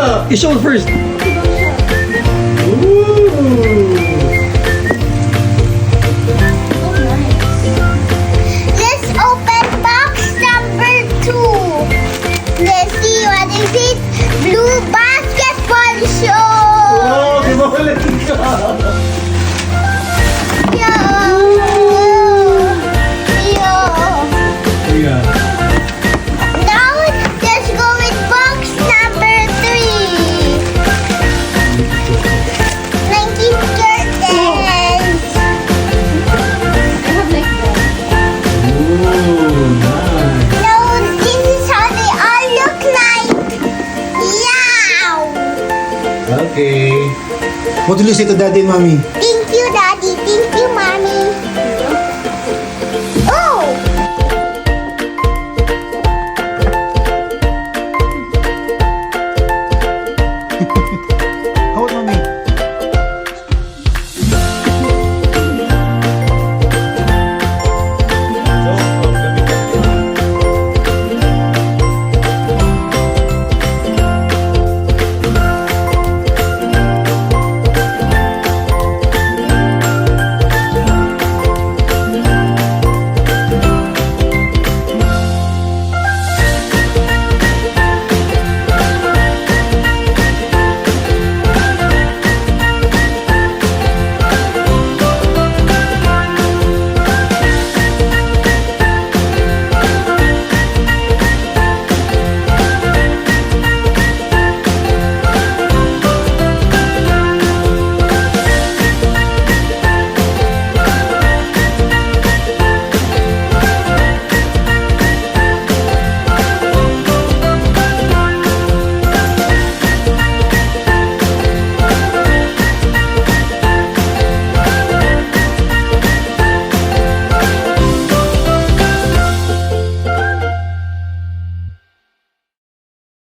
You show first. Let's open box number 2. Let's see what is it. Blue basketball shoe. Oh, di ba ulit ka? Yo. Yo. Ayan. Now let's go with box number 3. Nike curtains. Oh, nice. Now this is how they all look like. Yow. Okay. What will you say to daddy and mommy? Thank you, Daddy. Thank you, Mommy.